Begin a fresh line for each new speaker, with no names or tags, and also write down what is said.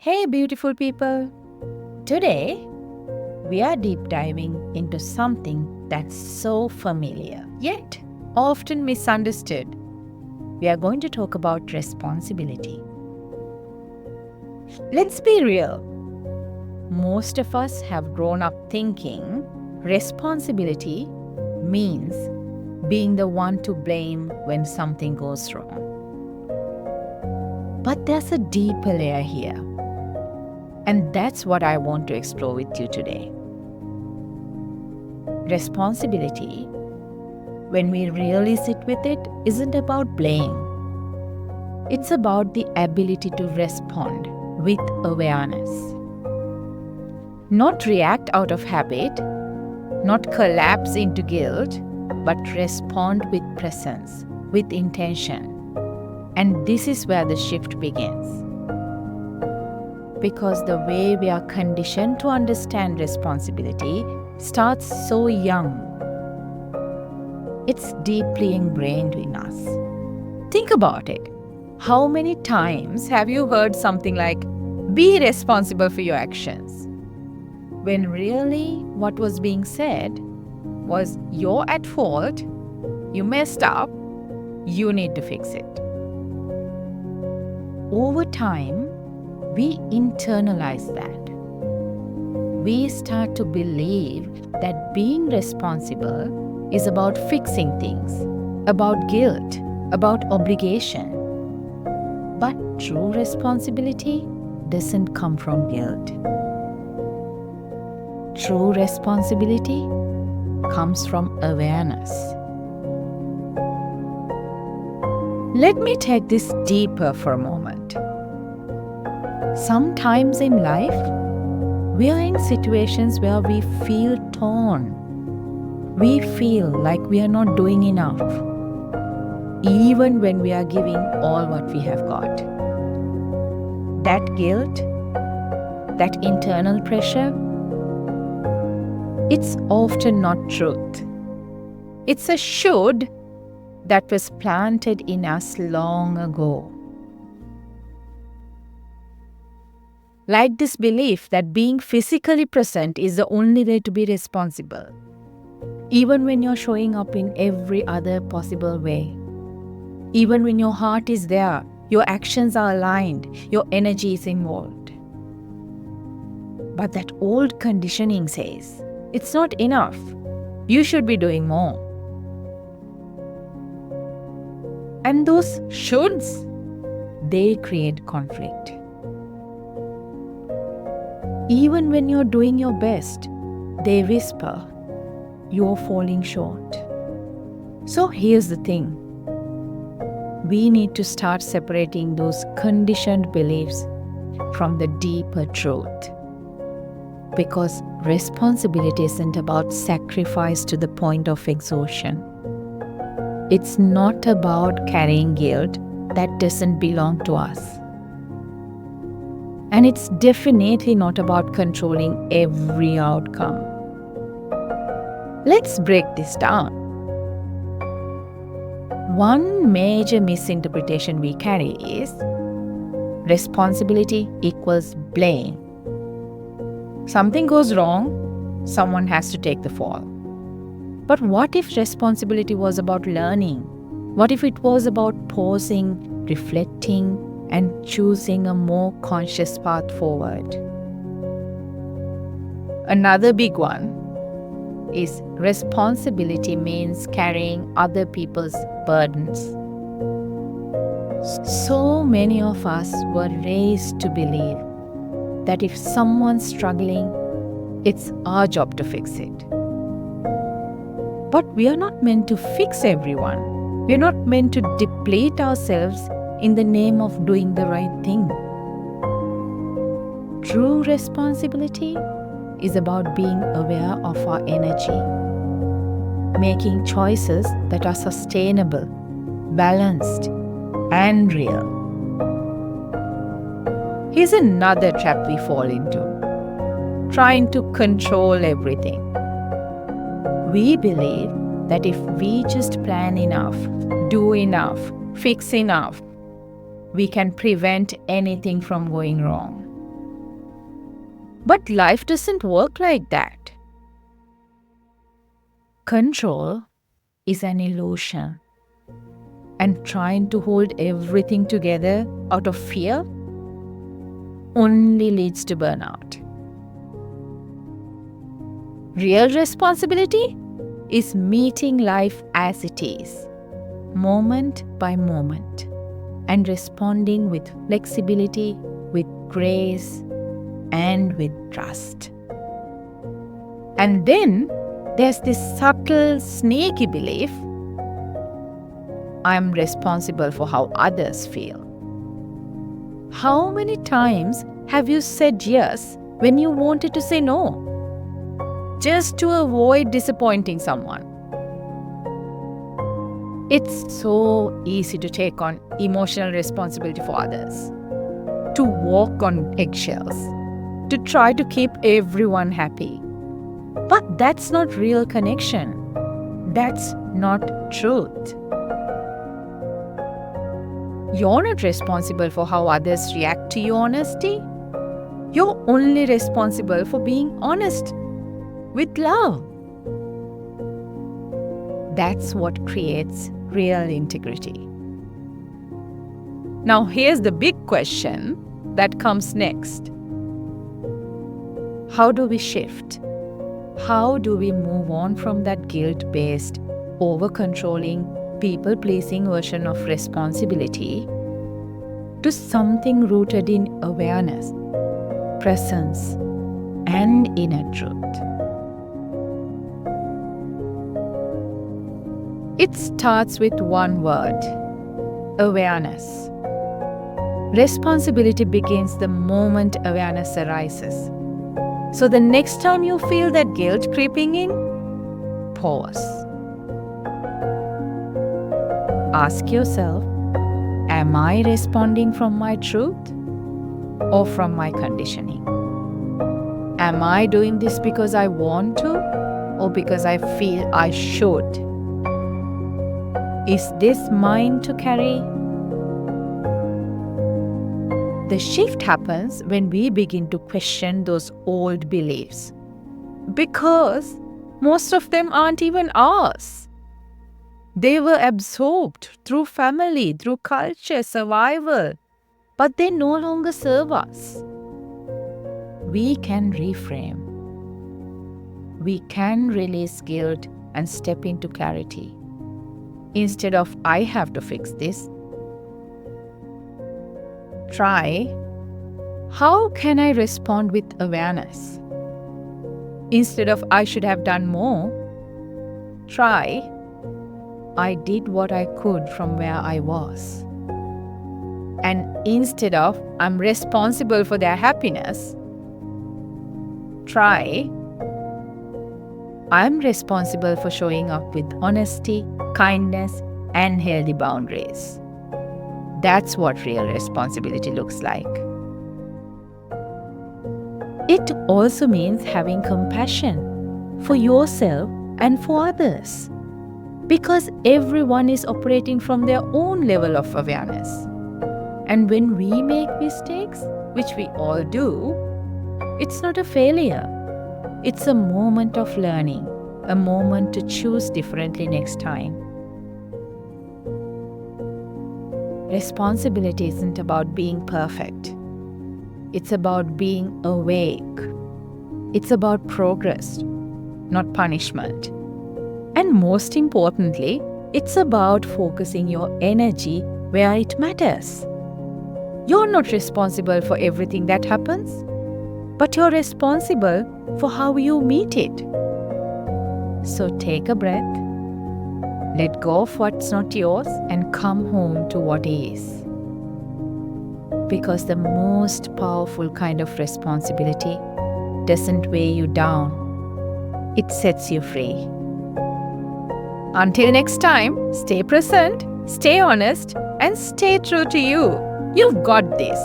Hey, beautiful people! Today, we are deep diving into something that's so familiar, yet often misunderstood. We are going to talk about responsibility. Let's be real. Most of us have grown up thinking responsibility means being the one to blame when something goes wrong. But there's a deeper layer here. And that's what I want to explore with you today. Responsibility, when we really sit with it, isn't about blame. It's about the ability to respond with awareness. Not react out of habit, not collapse into guilt, but respond with presence, with intention. And this is where the shift begins. Because the way we are conditioned to understand responsibility starts so young. It's deeply ingrained in us. Think about it. How many times have you heard something like, "Be responsible for your actions," when really what was being said was, "You're at fault, you messed up, you need to fix it." Over time, we internalize that. We start to believe that being responsible is about fixing things, about guilt, about obligation. But true responsibility doesn't come from guilt. True responsibility comes from awareness. Let me take this deeper for a moment. Sometimes in life, we are in situations where we feel torn. We feel like we are not doing enough, even when we are giving all what we have got. That guilt, that internal pressure, it's often not truth. It's a should that was planted in us long ago. Like this belief that being physically present is the only way to be responsible, even when you're showing up in every other possible way. Even when your heart is there, your actions are aligned, your energy is involved. But that old conditioning says, it's not enough. You should be doing more. And those shoulds, they create conflict. Even when you're doing your best, they whisper, you're falling short. So here's the thing. We need to start separating those conditioned beliefs from the deeper truth. Because responsibility isn't about sacrifice to the point of exhaustion. It's not about carrying guilt that doesn't belong to us. And it's definitely not about controlling every outcome. Let's break this down. One major misinterpretation we carry is responsibility equals blame. Something goes wrong, someone has to take the fall. But what if responsibility was about learning? What if it was about pausing, reflecting, and choosing a more conscious path forward? Another big one is responsibility means carrying other people's burdens. So many of us were raised to believe that if someone's struggling, it's our job to fix it. But we are not meant to fix everyone. We are not meant to deplete ourselves in the name of doing the right thing. True responsibility is about being aware of our energy, making choices that are sustainable, balanced, and real. Here's another trap we fall into: trying to control everything. We believe that if we just plan enough, do enough, fix enough, we can prevent anything from going wrong. But life doesn't work like that. Control is an illusion, and trying to hold everything together out of fear only leads to burnout. Real responsibility is meeting life as it is, moment by moment, and responding with flexibility, with grace, and with trust. And then there's this subtle, sneaky belief: I'm responsible for how others feel. How many times have you said yes when you wanted to say no, just to avoid disappointing someone? It's so easy to take on emotional responsibility for others, to walk on eggshells, to try to keep everyone happy. But that's not real connection. That's not truth. You're not responsible for how others react to your honesty. You're only responsible for being honest with love. That's what creates real integrity. Now, here's the big question that comes next. How do we shift? How do we move on from that guilt-based, over-controlling, people-pleasing version of responsibility to something rooted in awareness, presence, and inner truth? It starts with one word: awareness. Responsibility begins the moment awareness arises. So the next time you feel that guilt creeping in, pause. Ask yourself, am I responding from my truth or from my conditioning? Am I doing this because I want to or because I feel I should? Is this mine to carry? The shift happens when we begin to question those old beliefs, because most of them aren't even ours. They were absorbed through family, through culture, survival, but they no longer serve us. We can reframe. We can release guilt and step into clarity. Instead of I have to fix this, try, how can I respond with awareness? Instead of I should have done more, try, I did what I could from where I was. And instead of I'm responsible for their happiness, try, I'm responsible for showing up with honesty, kindness, and healthy boundaries. That's what real responsibility looks like. It also means having compassion for yourself and for others, because everyone is operating from their own level of awareness. And when we make mistakes, which we all do, it's not a failure. It's a moment of learning, a moment to choose differently next time. Responsibility isn't about being perfect. It's about being awake. It's about progress, not punishment. And most importantly, it's about focusing your energy where it matters. You're not responsible for everything that happens, but you're responsible for how you meet it. So take a breath, let go of what's not yours, and come home to what is. Because the most powerful kind of responsibility doesn't weigh you down, it sets you free. Until next time, stay present, stay honest, and stay true to you. You've got this.